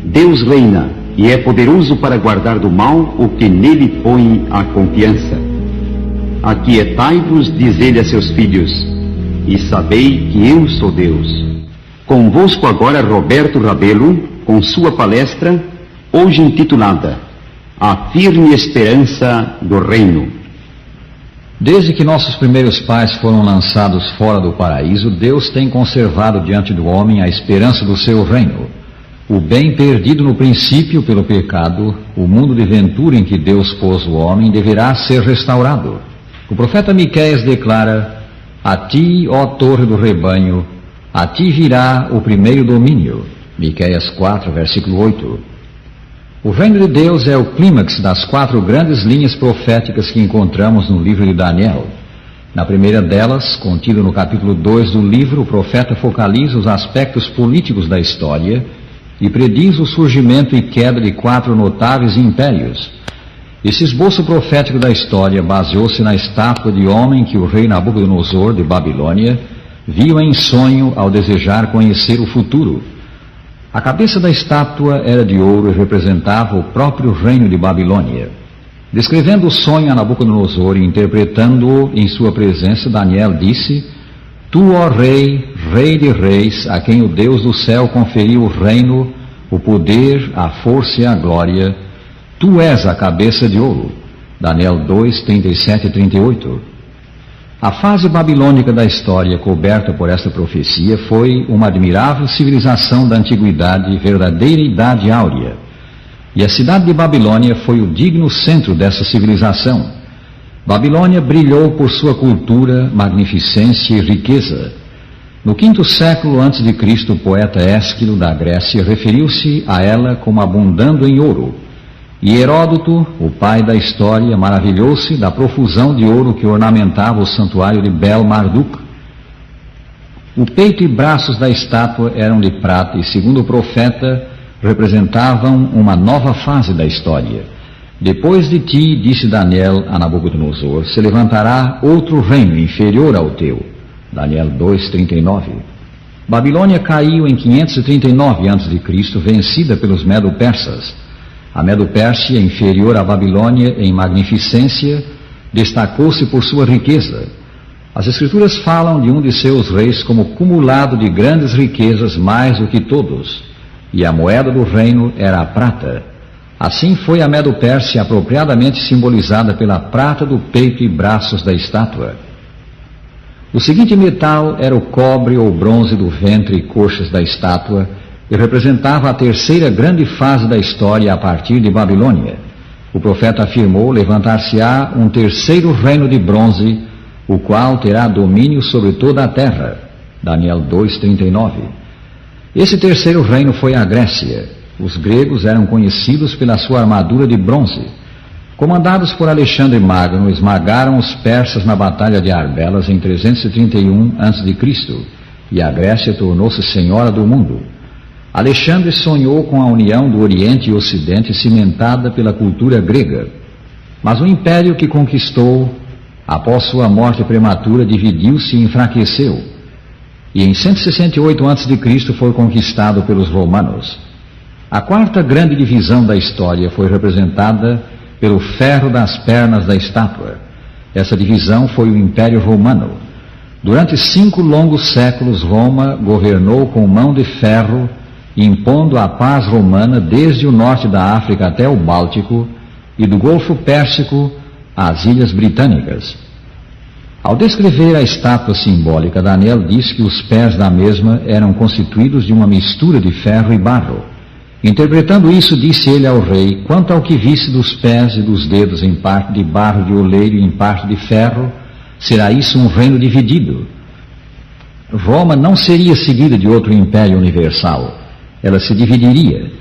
Deus reina e é poderoso para guardar do mal o que nele põe a confiança. Aquietai-vos, diz ele a seus filhos, e sabei que eu sou Deus. Convosco agora Roberto Rabelo, com sua palestra, hoje intitulada A Firme Esperança do Reino. Desde que nossos primeiros pais foram lançados fora do paraíso, Deus tem conservado diante do homem a esperança do seu reino. O bem perdido no princípio pelo pecado, o mundo de ventura em que Deus pôs o homem, deverá ser restaurado. O profeta Miqueias declara: a ti, ó torre do rebanho, a ti virá o primeiro domínio. Miqueias 4, versículo 8. O reino de Deus é o clímax das 4 grandes linhas proféticas que encontramos no livro de Daniel. Na primeira delas, contida no capítulo 2 do livro, o profeta focaliza os aspectos políticos da história e prediz o surgimento e queda de 4 notáveis impérios. Esse esboço profético da história baseou-se na estátua de homem que o rei Nabucodonosor de Babilônia viu em sonho ao desejar conhecer o futuro. A cabeça da estátua era de ouro e representava o próprio reino de Babilônia. Descrevendo o sonho a Nabucodonosor e interpretando-o em sua presença, Daniel disse: Tu, ó rei, rei de reis, a quem o Deus do céu conferiu o reino, o poder, a força e a glória, tu és a cabeça de ouro. Daniel 2, 37 e 38. A fase babilônica da história coberta por esta profecia foi uma admirável civilização da antiguidade, verdadeira idade áurea. E a cidade de Babilônia foi o digno centro dessa civilização. Babilônia brilhou por sua cultura, magnificência e riqueza. No 5º século a.C., o poeta Ésquilo da Grécia referiu-se a ela como abundando em ouro. E Heródoto, o pai da história, maravilhou-se da profusão de ouro que ornamentava o santuário de Bel-Marduk. O peito e braços da estátua eram de prata e, segundo o profeta, representavam uma nova fase da história. Depois de ti, disse Daniel a Nabucodonosor, se levantará outro reino inferior ao teu. Daniel 2:39. Babilônia caiu em 539 a.C., vencida pelos Medo-Persas. A Medo-Pérsia, inferior à Babilônia em magnificência, destacou-se por sua riqueza. As Escrituras falam de um de seus reis como cumulado de grandes riquezas mais do que todos, e a moeda do reino era a prata. Assim foi a Medo-Pérsia apropriadamente simbolizada pela prata do peito e braços da estátua. O seguinte metal era o cobre ou bronze do ventre e coxas da estátua e representava a terceira grande fase da história a partir de Babilônia. O profeta afirmou: levantar-se-á um terceiro reino de bronze, o qual terá domínio sobre toda a terra. Daniel 2:39. Esse terceiro reino foi a Grécia. Os gregos eram conhecidos pela sua armadura de bronze. Comandados por Alexandre Magno, esmagaram os persas na Batalha de Arbelas em 331 a.C., e a Grécia tornou-se senhora do mundo. Alexandre sonhou com a união do Oriente e Ocidente cimentada pela cultura grega. Mas o império que conquistou, após sua morte prematura, dividiu-se e enfraqueceu. E em 168 a.C. foi conquistado pelos romanos. A 4ª grande divisão da história foi representada pelo ferro das pernas da estátua. Essa divisão foi o Império Romano. Durante 5 longos séculos, Roma governou com mão de ferro, impondo a paz romana desde o norte da África até o Báltico e do Golfo Pérsico às Ilhas Britânicas. Ao descrever a estátua simbólica, Daniel diz que os pés da mesma eram constituídos de uma mistura de ferro e barro. Interpretando isso, disse ele ao rei: quanto ao que visse dos pés e dos dedos em parte de barro de oleiro e em parte de ferro, será isso um reino dividido. Roma não seria seguida de outro império universal. Ela se dividiria.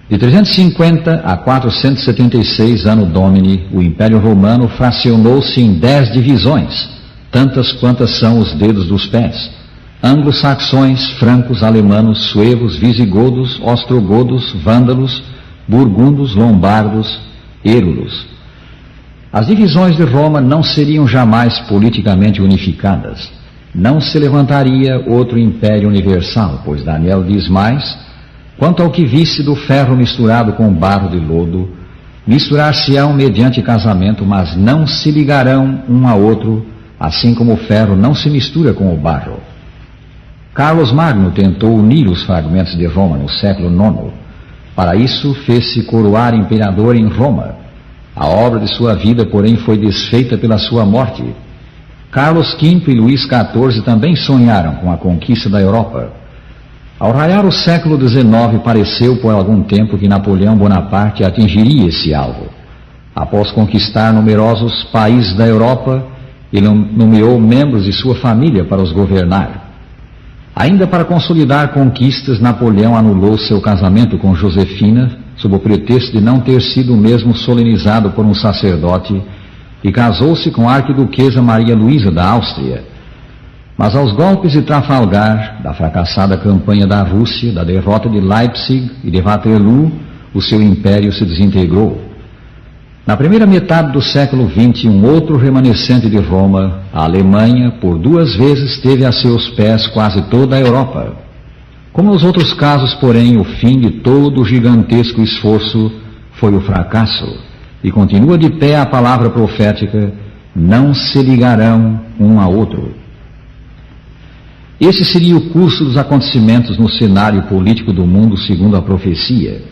De 350 a 476 Anno Domini, o Império Romano fracionou-se em 10 divisões, tantas quantas são os dedos dos pés: anglo-saxões, francos, alemanos, suevos, visigodos, ostrogodos, vândalos, burgundos, lombardos, érulos. As divisões de Roma não seriam jamais politicamente unificadas. Não se levantaria outro império universal, pois Daniel diz mais: Quanto ao que visse do ferro misturado com barro de lodo, misturar-se-ão mediante casamento, mas não se ligarão um a outro, assim como o ferro não se mistura com o barro. Carlos Magno tentou unir os fragmentos de Roma no século IX. Para isso, fez-se coroar imperador em Roma. A obra de sua vida, porém, foi desfeita pela sua morte. Carlos V e Luís XIV também sonharam com a conquista da Europa. Ao raiar o século XIX, pareceu por algum tempo que Napoleão Bonaparte atingiria esse alvo. Após conquistar numerosos países da Europa, ele nomeou membros de sua família para os governar. Ainda para consolidar conquistas, Napoleão anulou seu casamento com Josefina, sob o pretexto de não ter sido mesmo solenizado por um sacerdote, e casou-se com a arquiduquesa Maria Luísa da Áustria. Mas aos golpes de Trafalgar, da fracassada campanha da Rússia, da derrota de Leipzig e de Waterloo, o seu império se desintegrou. Na primeira metade do século XX, um outro remanescente de Roma, a Alemanha, por 2 vezes teve a seus pés quase toda a Europa. Como nos outros casos, porém, o fim de todo o gigantesco esforço foi o fracasso, e continua de pé a palavra profética: não se ligarão um a outro. Esse seria o curso dos acontecimentos no cenário político do mundo segundo a profecia.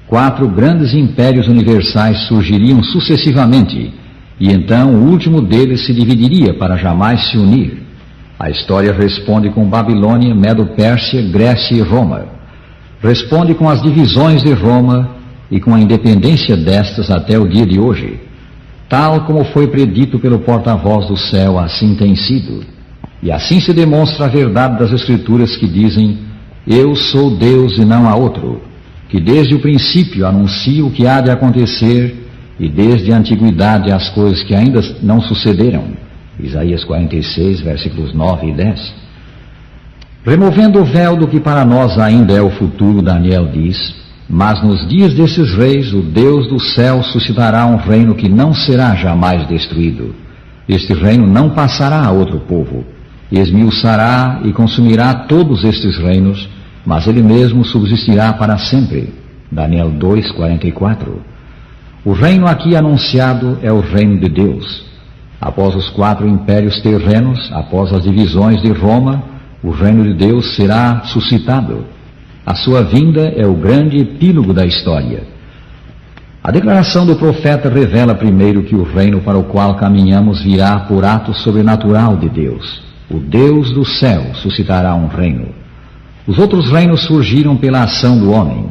4 grandes impérios universais surgiriam sucessivamente, e então o último deles se dividiria para jamais se unir. A história responde com Babilônia, Medo-Pérsia, Grécia e Roma. Responde com as divisões de Roma e com a independência destas até o dia de hoje. Tal como foi predito pelo porta-voz do céu, assim tem sido. E assim se demonstra a verdade das Escrituras que dizem: eu sou Deus e não há outro, que desde o princípio anuncio o que há de acontecer, e desde a antiguidade as coisas que ainda não sucederam. Isaías 46, versículos 9 e 10. Removendo o véu do que para nós ainda é o futuro, Daniel diz: mas nos dias desses reis, o Deus do céu suscitará um reino que não será jamais destruído. Este reino não passará a outro povo. Esmiuçará e consumirá todos estes reinos, mas ele mesmo subsistirá para sempre. Daniel 2:44. O reino aqui anunciado é o reino de Deus. Após os 4 impérios terrenos, após as divisões de Roma, o reino de Deus será suscitado. A sua vinda é o grande epílogo da história. A declaração do profeta revela primeiro que o reino para o qual caminhamos virá por ato sobrenatural de Deus. O Deus do céu suscitará um reino. Os outros reinos surgiram pela ação do homem.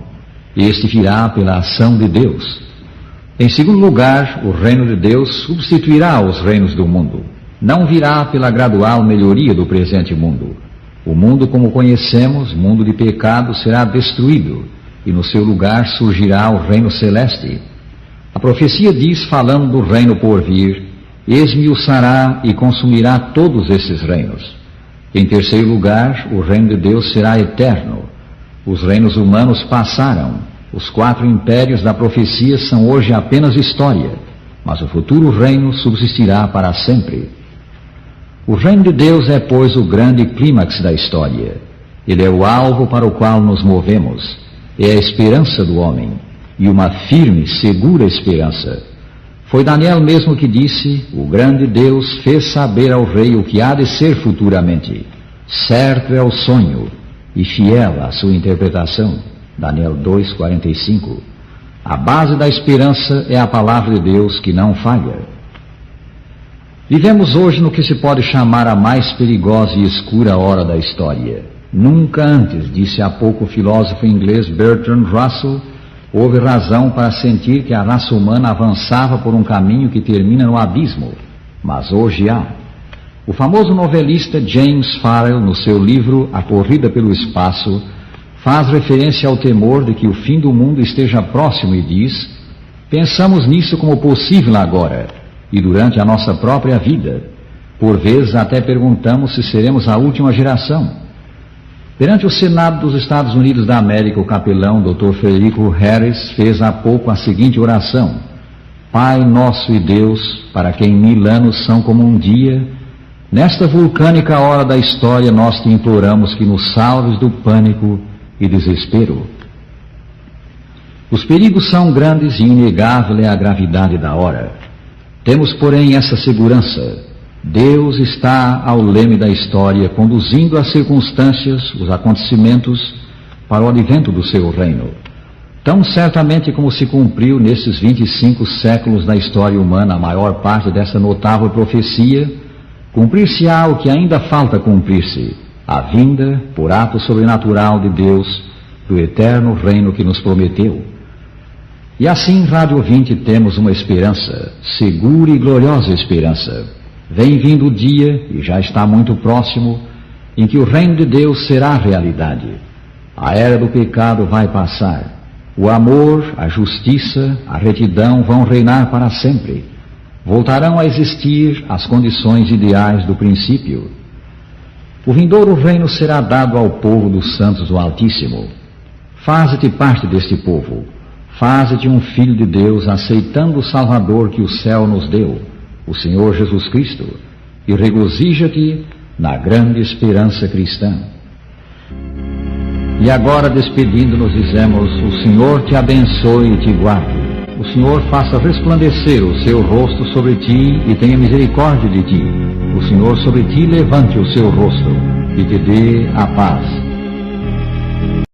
Este virá pela ação de Deus. Em segundo lugar, o reino de Deus substituirá os reinos do mundo. Não virá pela gradual melhoria do presente mundo. O mundo como conhecemos, mundo de pecado, será destruído, e no seu lugar surgirá o reino celeste. A profecia diz, falando do reino por vir: esmiuçará e consumirá todos esses reinos. Em terceiro lugar, o reino de Deus será eterno. Os reinos humanos passaram. Os 4 impérios da profecia são hoje apenas história, mas o futuro reino subsistirá para sempre. O reino de Deus é, pois, o grande clímax da história. Ele é o alvo para o qual nos movemos. É a esperança do homem, e uma firme, segura esperança. Foi Daniel mesmo que disse: o grande Deus fez saber ao rei o que há de ser futuramente. Certo é o sonho, e fiel a sua interpretação. Daniel 2:45. A base da esperança é a palavra de Deus que não falha. Vivemos hoje no que se pode chamar a mais perigosa e escura hora da história. Nunca antes, disse há pouco o filósofo inglês Bertrand Russell, houve razão para sentir que a raça humana avançava por um caminho que termina no abismo. Mas hoje há. O famoso novelista James Farrell, no seu livro A Corrida pelo Espaço, faz referência ao temor de que o fim do mundo esteja próximo e diz: pensamos nisso como possível agora e durante a nossa própria vida. Por vezes até perguntamos se seremos a última geração. Perante o Senado dos Estados Unidos da América, o capelão Dr. Frederico Harris fez há pouco a seguinte oração: Pai nosso e Deus, para quem 1000 anos são como um dia, nesta vulcânica hora da história nós te imploramos que nos salves do pânico e desespero. Os perigos são grandes e inegável é a gravidade da hora. Temos, porém, essa segurança: Deus está ao leme da história, conduzindo as circunstâncias, os acontecimentos, para o advento do seu reino. Tão certamente como se cumpriu nesses 25 séculos da história humana a maior parte dessa notável profecia, cumprir-se-á o que ainda falta cumprir-se: a vinda, por ato sobrenatural de Deus, do eterno reino que nos prometeu. E assim, rádio ouvinte, temos uma esperança, segura e gloriosa esperança. Vem vindo o dia, e já está muito próximo, em que o reino de Deus será realidade. A era do pecado vai passar. O amor, a justiça, a retidão vão reinar para sempre. Voltarão a existir as condições ideais do princípio. O vindouro reino será dado ao povo dos santos do Altíssimo. Faze-te parte deste povo. Faze-te um filho de Deus, aceitando o Salvador que o céu nos deu, o Senhor Jesus Cristo, e regozija-te na grande esperança cristã. E agora, despedindo-nos, dizemos: o Senhor te abençoe e te guarde. O Senhor faça resplandecer o seu rosto sobre ti e tenha misericórdia de ti. O Senhor sobre ti levante o seu rosto e te dê a paz.